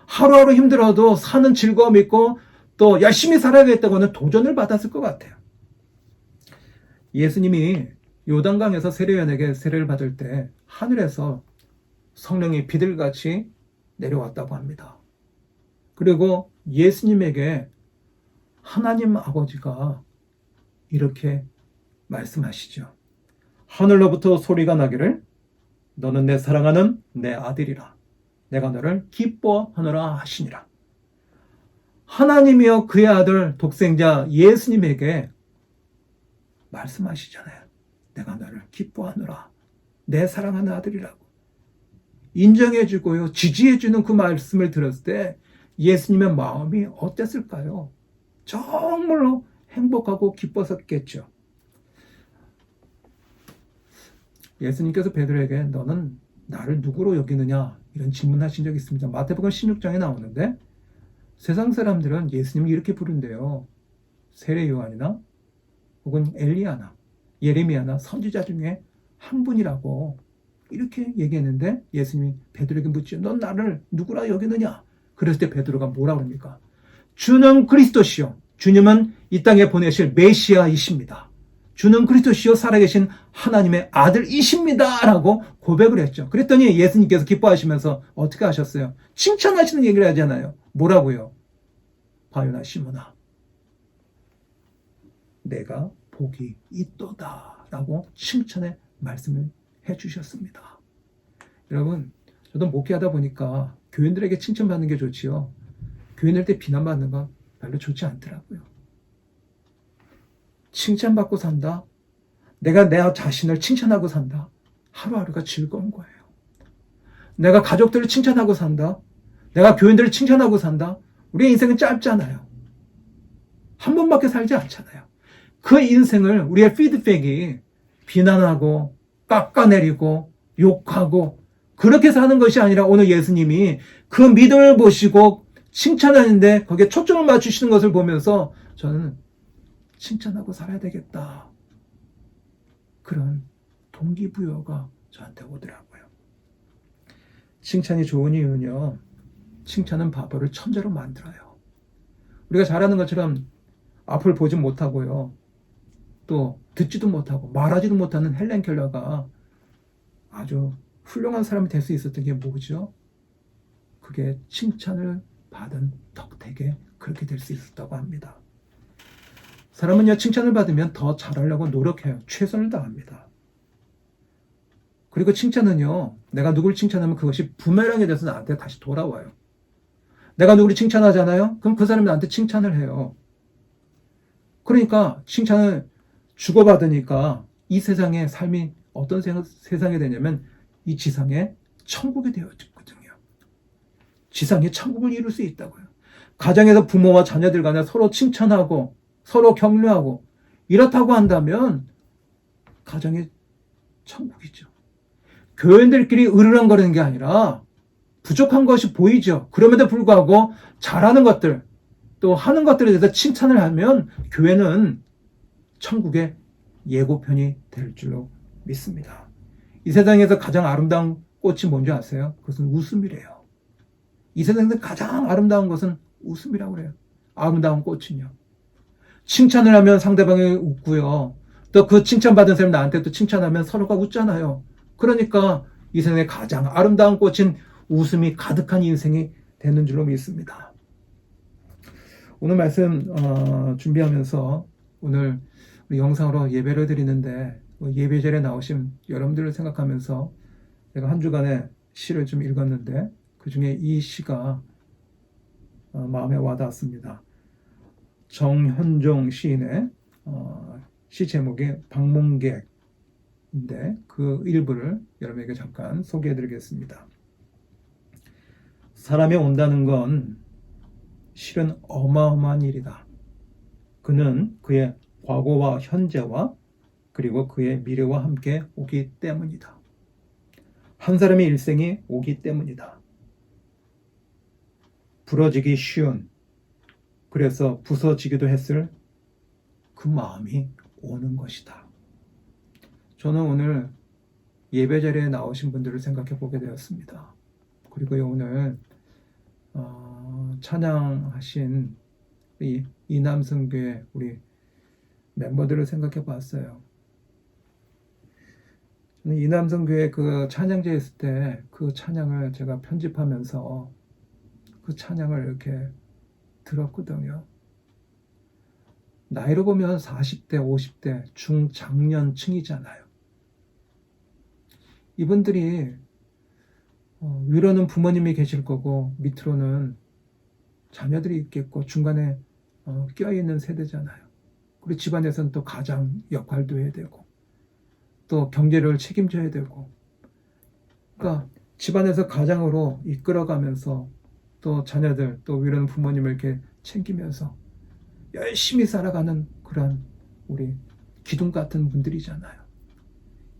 하루하루 힘들어도 사는 즐거움 있고 또 열심히 살아야겠다고 하는 도전을 받았을 것 같아요. 예수님이 요단강에서 세례요한에게 세례를 받을 때 하늘에서 성령이 비둘기같이 내려왔다고 합니다. 그리고 예수님에게 하나님 아버지가 이렇게 말씀하시죠. 하늘로부터 소리가 나기를 너는 내 사랑하는 내 아들이라. 내가 너를 기뻐하노라 하시니라. 하나님이여 그의 아들 독생자 예수님에게 말씀하시잖아요. 내가 너를 기뻐하노라. 내 사랑하는 아들이라고. 인정해주고요. 지지해주는 그 말씀을 들었을 때 예수님의 마음이 어땠을까요? 정말로 행복하고 기뻤었겠죠. 예수님께서 베드로에게 너는 나를 누구로 여기느냐 이런 질문하신 적이 있습니다. 마태복음 16장에 나오는데 세상 사람들은 예수님을 이렇게 부른대요. 세례 요한이나 혹은 엘리야나 예레미야나 선지자 중에 한 분이라고 이렇게 얘기했는데 예수님이 베드로에게 묻죠. 넌 나를 누구라 여기느냐? 그랬을 때 베드로가 뭐라 그럽니까? 주는 그리스도시요. 주님은 이 땅에 보내실 메시아이십니다. 주는 그리스도시요 살아계신 하나님의 아들이십니다. 라고 고백을 했죠. 그랬더니 예수님께서 기뻐하시면서 어떻게 하셨어요? 칭찬하시는 얘기를 하잖아요. 뭐라고요? 바요나 시몬아, 내가 복이 있도다. 라고 칭찬의 말씀을 해주셨습니다. 여러분, 저도 목회하다 보니까 교인들에게 칭찬받는 게 좋지요. 교인들한테 비난받는 건 별로 좋지 않더라고요. 칭찬받고 산다. 내가 내 자신을 칭찬하고 산다. 하루하루가 즐거운 거예요. 내가 가족들을 칭찬하고 산다. 내가 교인들을 칭찬하고 산다. 우리의 인생은 짧잖아요. 한 번밖에 살지 않잖아요. 그 인생을 우리의 피드백이 비난하고 깎아내리고 욕하고 그렇게 사는 것이 아니라 오늘 예수님이 그 믿음을 보시고 칭찬하는데 거기에 초점을 맞추시는 것을 보면서 저는 칭찬하고 살아야 되겠다. 그런 동기부여가 저한테 오더라고요. 칭찬이 좋은 이유는요. 칭찬은 바보를 천재로 만들어요. 우리가 잘하는 것처럼 앞을 보지 못하고요. 또 듣지도 못하고 말하지도 못하는 헬렌 켈러가 아주 훌륭한 사람이 될 수 있었던 게 뭐죠? 그게 칭찬을 받은 덕택에 그렇게 될 수 있었다고 합니다. 사람은요, 칭찬을 받으면 더 잘하려고 노력해요. 최선을 다합니다. 그리고 칭찬은요, 내가 누구를 칭찬하면 그것이 부메랑이 돼서 나한테 다시 돌아와요. 내가 누구를 칭찬하잖아요? 그럼 그 사람이 나한테 칭찬을 해요. 그러니까 칭찬을 주고받으니까 이 세상의 삶이 어떤 세상이 되냐면 이 지상에 천국이 되어졌거든요. 지상에 천국을 이룰 수 있다고요. 가정에서 부모와 자녀들 간에 서로 칭찬하고 서로 격려하고 이렇다고 한다면 가정이 천국이죠. 교인들끼리 으르렁거리는 게 아니라 부족한 것이 보이죠. 그럼에도 불구하고 잘하는 것들 또 하는 것들에 대해서 칭찬을 하면 교회는 천국의 예고편이 될 줄로 믿습니다. 이 세상에서 가장 아름다운 꽃이 뭔지 아세요? 그것은 웃음이래요. 이 세상에서 가장 아름다운 것은 웃음이라고 그래요. 아름다운 꽃은요. 칭찬을 하면 상대방이 웃고요. 또 그 칭찬받은 사람이 나한테 또 칭찬하면 서로가 웃잖아요. 그러니까 이 세상에 가장 아름다운 꽃인 웃음이 가득한 인생이 되는 줄로 믿습니다. 오늘 말씀 준비하면서 오늘 우리 영상으로 예배를 드리는데 예배절에 나오신 여러분들을 생각하면서 제가 한 주간의 시를 좀 읽었는데 그중에 이 시가 마음에 와닿았습니다. 정현종 시인의 시 제목이 방문객인데 그 일부를 여러분에게 잠깐 소개해드리겠습니다. 사람이 온다는 건 실은 어마어마한 일이다. 그는 그의 과거와 현재와 그리고 그의 미래와 함께 오기 때문이다. 한 사람의 일생이 오기 때문이다. 부러지기 쉬운, 그래서 부서지기도 했을 그 마음이 오는 것이다. 저는 오늘 예배자리에 나오신 분들을 생각해 보게 되었습니다. 그리고 오늘 찬양하신 이남성교회 우리 멤버들을 생각해 봤어요. 저는 이남성교회 그 찬양제 있을 때 그 찬양을 제가 편집하면서 그 찬양을 이렇게 들었거든요. 나이로 보면 40대, 50대 중장년층이잖아요. 이분들이 위로는 부모님이 계실 거고 밑으로는 자녀들이 있겠고 중간에 껴있는 세대잖아요. 그리고 집안에서는 또 가장 역할도 해야 되고 또 경제를 책임져야 되고 그러니까 집안에서 가장으로 이끌어가면서 또 자녀들 또 위로는 부모님을 이렇게 챙기면서 열심히 살아가는 그런 우리 기둥 같은 분들이잖아요.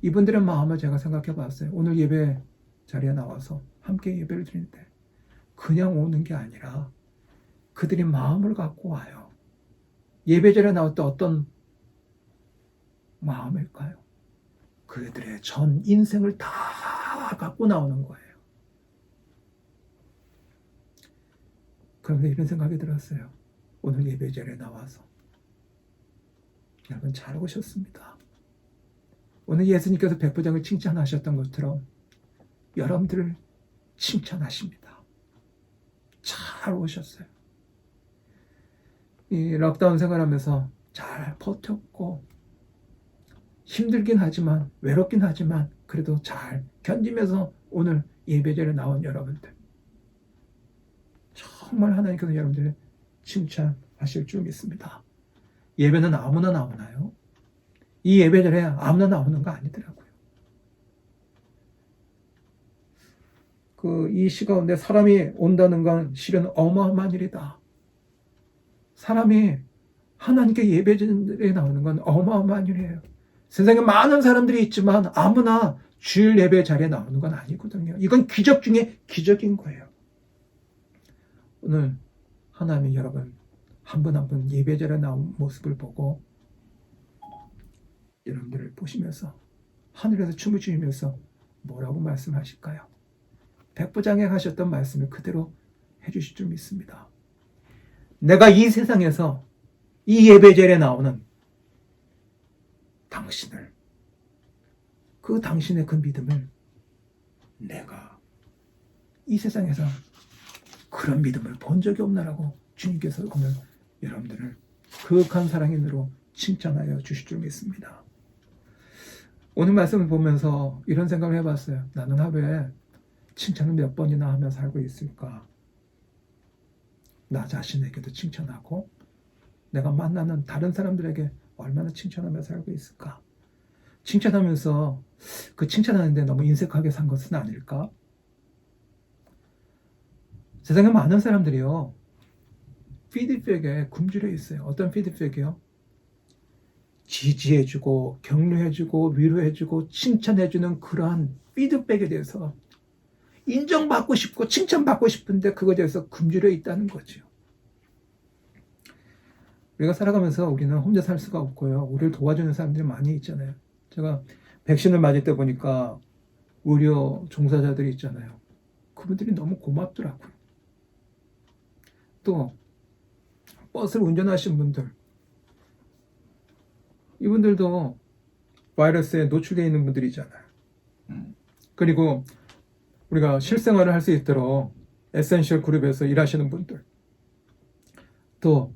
이분들의 마음을 제가 생각해 봤어요. 오늘 예배 자리에 나와서 함께 예배를 드리는데 그냥 오는 게 아니라 그들이 마음을 갖고 와요. 예배 자리에 나올 때 어떤 마음일까요? 그들의 전 인생을 다 갖고 나오는 거예요. 그런데 이런 생각이 들었어요. 오늘 예배 자리에 나와서 여러분 잘 오셨습니다. 오늘 예수님께서 백부장을 칭찬하셨던 것처럼 여러분들을 칭찬하십니다. 잘 오셨어요. 이 락다운 생활하면서 잘 버텼고 힘들긴 하지만 외롭긴 하지만 그래도 잘 견디면서 오늘 예배자리에 나온 여러분들 정말 하나님께서 여러분들을 칭찬하실 줄 믿습니다. 예배는 아무나 나오나요? 이 예배자리에 아무나 나오는 거 아니더라고요. 이 시 가운데 사람이 온다는 건 실은 어마어마한 일이다. 사람이 하나님께 예배자리에 나오는 건 어마어마한 일이에요. 세상에 많은 사람들이 있지만 아무나 주일 예배 자리에 나오는 건 아니거든요. 이건 기적 중에 기적인 거예요. 오늘 하나님이 여러분 한 분 한 분 예배 자리에 나온 모습을 보고 여러분들을 보시면서 하늘에서 춤을 추면서 뭐라고 말씀하실까요? 백부장에 하셨던 말씀을 그대로 해주실 줄 믿습니다. 내가 이 세상에서 이 예배 자리에 나오는 당신을 당신의 그 믿음을 내가 이 세상에서 그런 믿음을 본 적이 없나라고 주님께서 오늘 여러분들을 그윽한 사랑인으로 칭찬하여 주실 줄 믿습니다. 오늘 말씀을 보면서 이런 생각을 해봤어요. 나는 하루에 칭찬을 몇 번이나 하며 살고 있을까? 나 자신에게도 칭찬하고 내가 만나는 다른 사람들에게 얼마나 칭찬하며 살고 있을까? 칭찬하면서 그 칭찬하는데 너무 인색하게 산 것은 아닐까? 세상에 많은 사람들이요, 피드백에 굶주려 있어요. 어떤 피드백이요? 지지해주고 격려해주고 위로해주고 칭찬해주는 그러한 피드백에 대해서 인정받고 싶고 칭찬받고 싶은데 그거에 대해서 굶주려 있다는 거죠. 우리가 살아가면서 우리는 혼자 살 수가 없고요. 우리를 도와주는 사람들이 많이 있잖아요. 제가 백신을 맞을 때 보니까 의료 종사자들이 있잖아요. 그분들이 너무 고맙더라고요. 또 버스를 운전하신 분들, 이분들도 바이러스에 노출되어 있는 분들이잖아요. 그리고 우리가 실생활을 할 수 있도록 에센셜 그룹에서 일하시는 분들, 또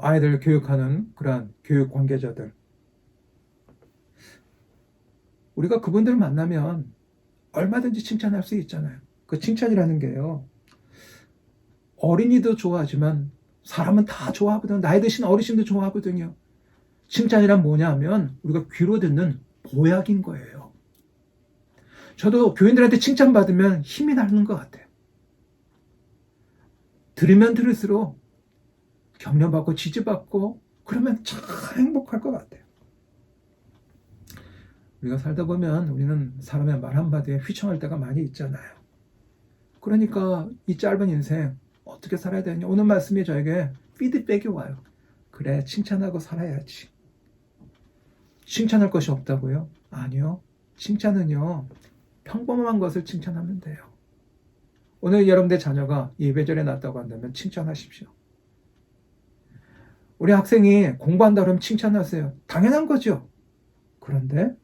아이들 교육하는 그러한 교육 관계자들, 우리가 그분들을 만나면 얼마든지 칭찬할 수 있잖아요. 그 칭찬이라는 게요, 어린이도 좋아하지만 사람은 다 좋아하거든요. 나이 드신 어르신도 좋아하거든요. 칭찬이란 뭐냐 하면 우리가 귀로 듣는 보약인 거예요. 저도 교인들한테 칭찬받으면 힘이 나는 것 같아요. 들으면 들을수록 격려받고 지지받고 그러면 참 행복할 것 같아요. 우리가 살다 보면 우리는 사람의 말 한마디에 휘청할 때가 많이 있잖아요. 그러니까 이 짧은 인생 어떻게 살아야 되냐. 오늘 말씀이 저에게 피드백이 와요. 그래, 칭찬하고 살아야지. 칭찬할 것이 없다고요? 아니요. 칭찬은요, 평범한 것을 칭찬하면 돼요. 오늘 여러분의 자녀가 예배절에 났다고 한다면 칭찬하십시오. 우리 학생이 공부한다 그러면 칭찬하세요. 당연한 거죠. 그런데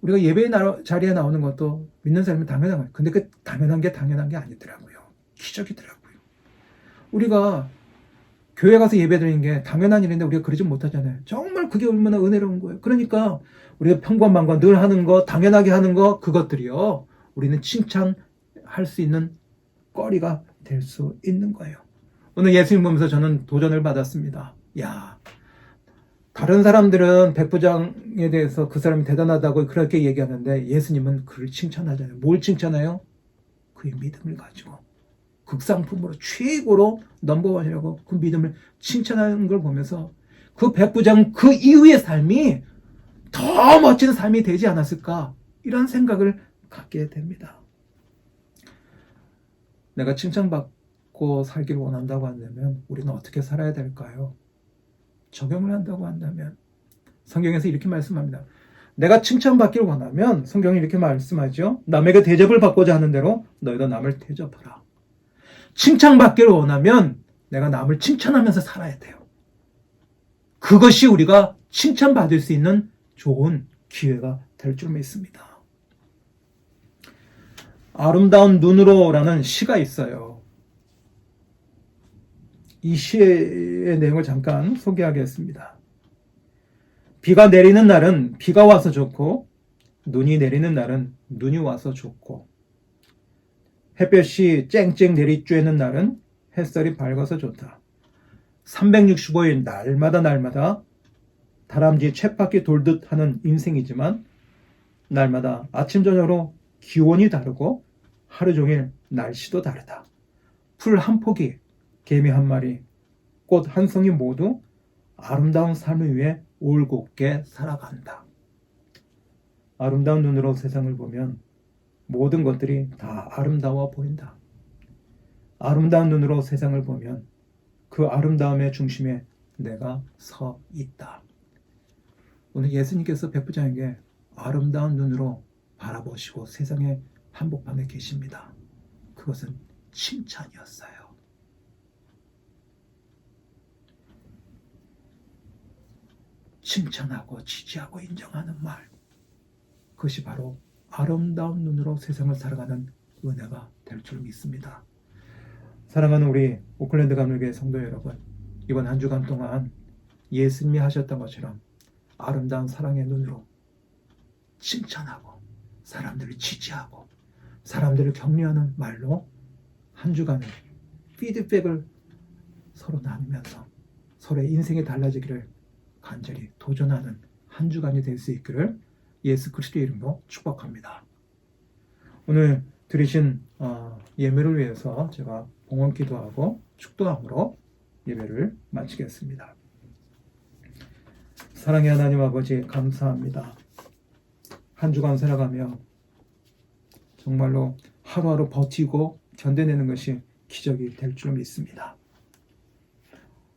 우리가 예배 자리에 나오는 것도 믿는 사람이 당연한 거예요. 근데 그 당연한 게 아니더라고요. 기적이더라고요. 우리가 교회 가서 예배 드리는 게 당연한 일인데 우리가 그러지 못하잖아요. 정말 그게 얼마나 은혜로운 거예요. 그러니까 우리가 평범한 거, 늘 하는 거, 당연하게 하는 거, 그것들이요, 우리는 칭찬할 수 있는 거리가 될 수 있는 거예요. 오늘 예수님 보면서 저는 도전을 받았습니다. 야, 다른 사람들은 백부장에 대해서 그 사람이 대단하다고 그렇게 얘기하는데 예수님은 그를 칭찬하잖아요. 뭘 칭찬해요? 그의 믿음을 가지고 극상품으로 최고로 넘버원이라고 그 믿음을 칭찬하는 걸 보면서 그 백부장 그 이후의 삶이 더 멋진 삶이 되지 않았을까, 이런 생각을 갖게 됩니다. 내가 칭찬받고 살기를 원한다고 한다면 우리는 어떻게 살아야 될까요? 적용을 한다고 한다면 성경에서 이렇게 말씀합니다. 내가 칭찬받기를 원하면 성경이 이렇게 말씀하죠. 남에게 대접을 받고자 하는 대로 너희도 남을 대접하라. 칭찬받기를 원하면 내가 남을 칭찬하면서 살아야 돼요. 그것이 우리가 칭찬받을 수 있는 좋은 기회가 될 줄 믿습니다. 아름다운 눈으로라는 시가 있어요. 이 시의 내용을 잠깐 소개하겠습니다. 비가 내리는 날은 비가 와서 좋고 눈이 내리는 날은 눈이 와서 좋고 햇볕이 쨍쨍 내리쬐는 날은 햇살이 밝아서 좋다. 365일 날마다 다람쥐 쳇바퀴 돌듯 하는 인생이지만 날마다 아침 저녁으로 기온이 다르고 하루 종일 날씨도 다르다. 풀 한 포기, 개미 한 마리, 꽃 한 송이 모두 아름다운 삶을 위해 올곧게 살아간다. 아름다운 눈으로 세상을 보면 모든 것들이 다 아름다워 보인다. 아름다운 눈으로 세상을 보면 그 아름다움의 중심에 내가 서 있다. 오늘 예수님께서 백부장에게 아름다운 눈으로 바라보시고 세상의 한복판에 계십니다. 그것은 칭찬이었어요. 칭찬하고 지지하고 인정하는 말, 그것이 바로 아름다운 눈으로 세상을 살아가는 은혜가 될 줄 믿습니다. 사랑하는 우리 오클랜드 감리교회 성도 여러분, 이번 한 주간 동안 예수님이 하셨던 것처럼 아름다운 사랑의 눈으로 칭찬하고 사람들을 지지하고 사람들을 격려하는 말로 한 주간의 피드백을 서로 나누면서 서로의 인생이 달라지기를 간절히 도전하는 한 주간이 될 수 있기를 예수 그리스도의 이름으로 축복합니다. 오늘 드리신 예배를 위해서 제가 봉헌 기도하고 축도함으로 예배를 마치겠습니다. 사랑의 하나님 아버지 감사합니다. 한 주간 살아가며 정말로 하루하루 버티고 견뎌내는 것이 기적이 될 줄 믿습니다.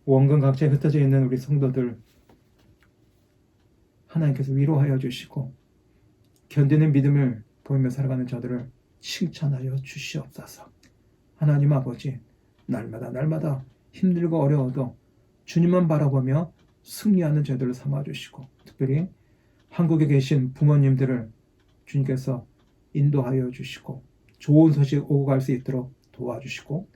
원근 각지에 흩어져 있는 우리 성도들 하나님께서 위로하여 주시고 견디는 믿음을 보이며 살아가는 저들을 칭찬하여 주시옵소서. 하나님 아버지, 날마다 힘들고 어려워도 주님만 바라보며 승리하는 저들을 삼아주시고, 특별히 한국에 계신 부모님들을 주님께서 인도하여 주시고 좋은 소식 오고 갈 수 있도록 도와주시고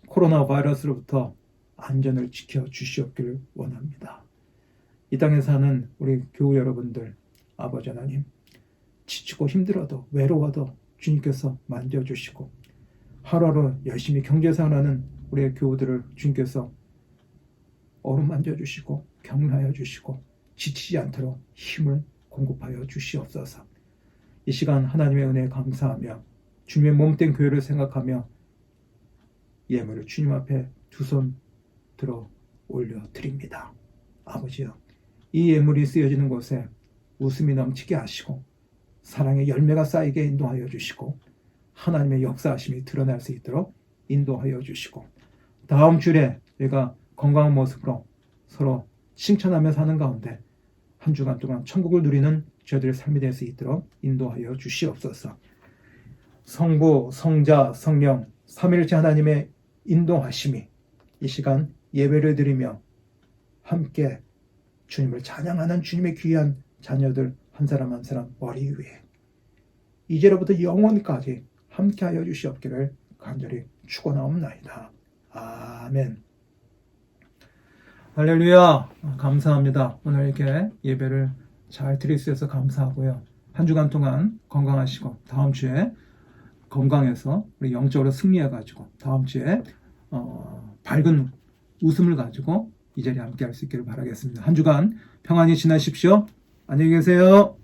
코로나 바이러스로부터 안전을 지켜주시옵기를 원합니다. 이 땅에 사는 우리 교우 여러분들, 아버지 하나님, 지치고 힘들어도 외로워도 주님께서 만져주시고 하루하루 열심히 경제생활하는 우리 교우들을 주님께서 어루만져 주시고 격려하여 주시고 지치지 않도록 힘을 공급하여 주시옵소서. 이 시간 하나님의 은혜에 감사하며 주님의 몸된 교회를 생각하며 예물을 주님 앞에 두 손 들어 올려드립니다. 아버지여, 이 예물이 쓰여지는 곳에 웃음이 넘치게 하시고 사랑의 열매가 쌓이게 인도하여 주시고 하나님의 역사하심이 드러날 수 있도록 인도하여 주시고 다음 주에 저희가 건강한 모습으로 서로 칭찬하며 사는 가운데 한 주간 동안 천국을 누리는 저희들의 삶이 될 수 있도록 인도하여 주시옵소서. 성부, 성자, 성령, 삼위일체 하나님의 인도하심이 이 시간 예배를 드리며 함께 주님을 찬양하는 주님의 귀한 자녀들 한 사람 한 사람 머리 위에 이제로부터 영원까지 함께하여 주시옵기를 간절히 축원하옵나이다. 아멘. 할렐루야. 감사합니다. 오늘 이렇게 예배를 잘 드릴 수 있어서 감사하고요. 한 주간 동안 건강하시고 다음 주에 건강해서 우리 영적으로 승리해가지고 다음 주에 밝은 웃음을 가지고 이 자리에 함께 할 수 있기를 바라겠습니다. 한 주간 평안히 지나십시오. 안녕히 계세요.